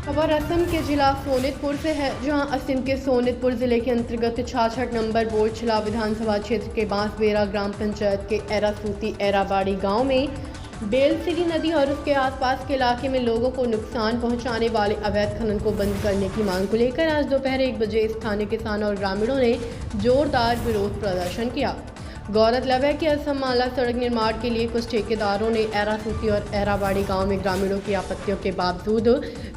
खबर असम के जिला सोनितपुर से है, जहां असम के सोनितपुर जिले के अंतर्गत 66 नंबर बोरछला विधानसभा क्षेत्र के बांसबेरा ग्राम पंचायत के एरासूती एराबाड़ी गांव में बेलसिरी नदी और उसके आसपास के इलाके में लोगों को नुकसान पहुंचाने वाले अवैध खनन को बंद करने की मांग को लेकर आज दोपहर 1 बजे स्थानीय किसानों और ग्रामीणों ने जोरदार विरोध प्रदर्शन किया। गौरतलब है कि असम माला सड़क निर्माण के लिए कुछ ठेकेदारों ने एरासूती और एराबाड़ी गांव में ग्रामीणों की आपत्तियों के बावजूद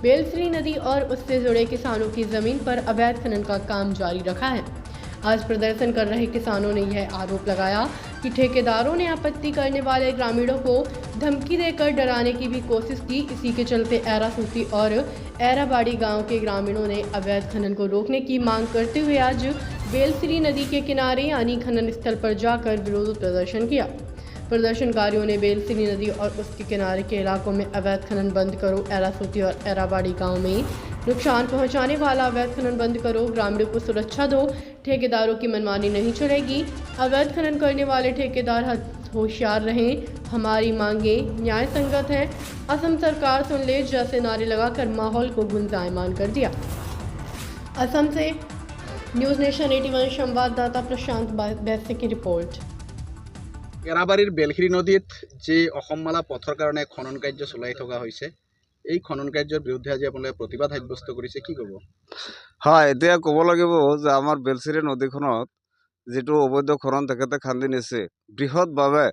बेलसरी नदी और उससे जुड़े किसानों की जमीन पर अवैध खनन का काम जारी रखा है। आज प्रदर्शन कर रहे किसानों ने यह आरोप लगाया कि ठेकेदारों ने आपत्ति करने वाले ग्रामीणों को धमकी देकर डराने की भी कोशिश की। इसी के चलते एरासूती और एराबाड़ी गांव के ग्रामीणों ने अवैध खनन को रोकने की मांग करते हुए आज बेलसरी नदी के किनारे यानी खनन स्थल पर जाकर विरोध प्रदर्शन किया। प्रदर्शनकारियों ने बेलसरी नदी और उसके किनारे के इलाकों में अवैध खनन बंद करो, एरासूती और एराबाड़ी गांव में नुकसान पहुंचाने वाला अवैध खनन बंद करो, ग्रामीणों को सुरक्षा दो, ठेकेदारों की मनमानी नहीं चलेगी, अवैध खनन करने वाले ठेकेदार होशियार रहें, हमारी मांगे न्याय संगत है, असम सरकार सुन ले जैसे नारे लगाकर माहौल को गुंजायमान कर दिया। असम से न्यूज़ नेशन 81 संवाददाता प्रशांत बैसे की रिपोर्ट। এৰাবাৰীৰ বেলখিৰি নদীত যি অসমমালা পথৰ কাৰণে খনন কাৰ্য চলাই থকা হৈছে, এই খনন কাৰ্যৰ বিৰুদ্ধে আজি আপোনালোকে প্ৰতিবাদ সাব্যস্ত কৰিছে, কি ক'ব? হয়, এতিয়া ক'ব লাগিব যে আমাৰ বেলচিৰি নদীখনত যিটো অবৈধ খনন তেখেতে খান্দি নিছে, বৃহৎভাৱে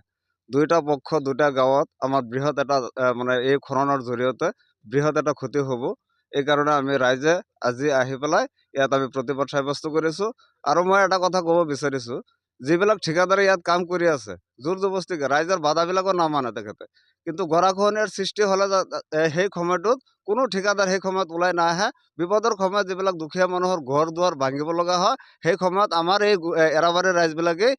দুইটা পক্ষ দুটা গাঁৱত আমাৰ বৃহৎ এটা মানে এই খননৰ জৰিয়তে বৃহৎ এটা ক্ষতি হ'ব। এইকাৰণে আমি ৰাইজে আজি আহি পেলাই ইয়াত আমি প্ৰতিবাদ সাব্যস্ত কৰিছোঁ। আৰু মই এটা কথা ক'ব বিচাৰিছোঁ, যিবিলাক ঠিকাদাৰে ইয়াত কাম কৰি আছে জোৰ জবস্তিকে ৰাইজৰ বাধাবিলাকো নামানে তেখেতে, কিন্তু গৰাখহনীয়াৰ সৃষ্টি হ'লে সেই সময়টোত কোনো ঠিকাদাৰ সেই সময়ত ওলাই নাহে। বিপদৰ সময়ত যিবিলাক দুখীয়া মানুহৰ ঘৰ দুৱাৰ ভাঙিব লগা হয়, সেই সময়ত আমাৰ এই এৰাবাৰীৰ ৰাইজবিলাকেই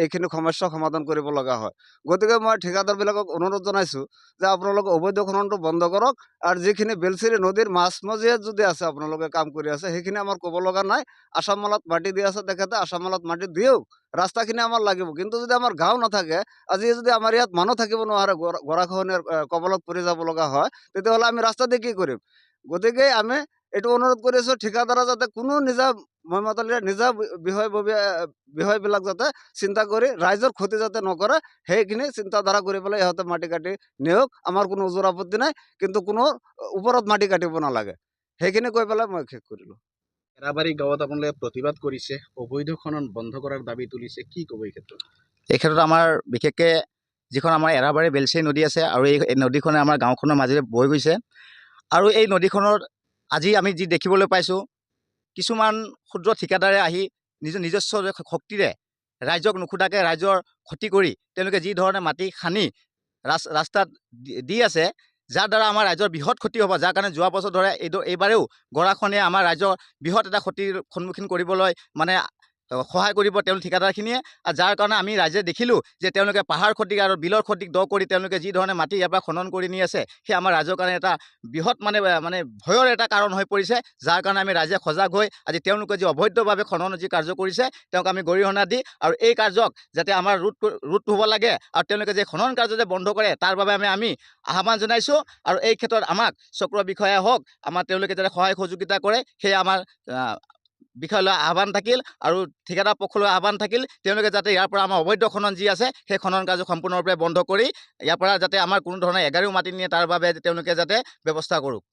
এইখিনি সমস্যা সমাধান কৰিব লগা হয়। গতিকে মই ঠিকাদাৰবিলাকক অনুৰোধ জনাইছোঁ যে আপোনালোকে অবৈধ খননটো বন্ধ কৰক, আৰু যিখিনি বেলচিৰি নদীৰ মাজমজিয়াত যদি আছে আপোনালোকে কাম কৰি আছে, সেইখিনি আমাৰ ক'ব লগা নাই। আসাম মালাত মাটি দি আছে তেখেতে, আসাম মালাত মাটি দিয়ক, ৰাস্তাখিনি আমাৰ লাগিব। কিন্তু যদি আমাৰ গাঁও নাথাকে, আজি যদি আমাৰ ইয়াত মানুহ থাকিব নোৱাৰে, গৰাখহনীয়াৰ কবলত পৰি যাব লগা হয়, তেতিয়াহ'লে আমি ৰাস্তা দি কি কৰিম? গতিকে আমি এইটো অনুৰোধ কৰিছোঁ ঠিকাদাৰে যাতে কোনো নিজা মইমতলীয়া নিজা বিষয়বিলাক যাতে চিন্তা কৰি ৰাইজৰ ক্ষতি যাতে নকৰে, সেইখিনি চিন্তাধাৰা কৰি পেলাই ইহঁতে মাটি কাটি নিয়ক, আমাৰ কোনো ওজৰ আপত্তি নাই, কিন্তু কোনো ওপৰত মাটি কাটিব নালাগে। সেইখিনি কৈ পেলাই মই শেষ কৰিলোঁ। এৰাবাৰী গাঁৱত আপোনালোকে প্ৰতিবাদ কৰিছে, অবৈধ খনন বন্ধ কৰাৰ দাবী তুলিছে, কি ক'ব এই ক্ষেত্ৰত? এই ক্ষেত্ৰত আমাৰ বিশেষকৈ যিখন আমাৰ এৰাবাৰী বেলচেৰি নদী আছে আৰু এই নদীখনে আমাৰ গাঁওখনৰ মাজেৰে বৈ গৈছে, আৰু এই নদীখনত আজি আমি যি দেখিবলৈ পাইছোঁ, কিছুমান ক্ষুদ্ৰ ঠিকাদাৰে আহি নিজস্ব শক্তিৰে ৰাইজক নুসুধাকৈ ৰাইজৰ ক্ষতি কৰি তেওঁলোকে যি ধৰণে মাটি খান্দি ৰাস্তাত দি আছে, যাৰ দ্বাৰা আমাৰ ৰাইজৰ বৃহৎ ক্ষতি হ'ব, যাৰ কাৰণে যোৱা বছৰ ধৰে এইবাৰেও গৰাখহনীয়ে আমাৰ ৰাইজৰ বৃহৎ এটা ক্ষতিৰ সন্মুখীন কৰিবলৈ মানে সহায় কৰিব তেওঁ ঠিকাদাৰখিনিয়ে। আৰু যাৰ কাৰণে আমি ৰাইজে দেখিলোঁ যে তেওঁলোকে পাহাৰ খতিক আৰু বিলৰ খতিক দ কৰি তেওঁলোকে যি ধৰণে মাটি ইয়াৰ পৰা খনন কৰি নি আছে, সেই আমাৰ ৰাইজৰ কাৰণে এটা বৃহৎ মানে ভয়ৰ এটা কাৰণ হৈ পৰিছে। যাৰ কাৰণে আমি ৰাইজে সজাগ হৈ আজি তেওঁলোকে যি অবৈধভাৱে খনন যি কাৰ্য কৰিছে তেওঁক আমি গৰিহণা দি আৰু এই কাৰ্যক যাতে আমাৰ ৰোধ হ'ব লাগে, আৰু তেওঁলোকে যে খনন কাৰ্য যে বন্ধ কৰে তাৰ বাবে আমি আহ্বান জনাইছোঁ। আৰু এই ক্ষেত্ৰত আমাক চক্ৰ বিষয়া হওক, আমাৰ তেওঁলোকে যাতে সহায় সহযোগিতা কৰে, সেয়ে আমাৰ বিষয়লৈ আহ্বান থাকিল, আৰু ঠিকাদাৰ পক্ষলৈ আহ্বান থাকিল, তেওঁলোকে যাতে ইয়াৰ পৰা আমাৰ অবৈধ খনন যি আছে সেই খনন কাৰ্য সম্পূৰ্ণৰূপে বন্ধ কৰি ইয়াৰ পৰা যাতে আমাৰ কোনো ধৰণৰ এগাৰীও মাটি নিয়ে তাৰ বাবে তেওঁলোকে যাতে ব্যৱস্থা কৰক।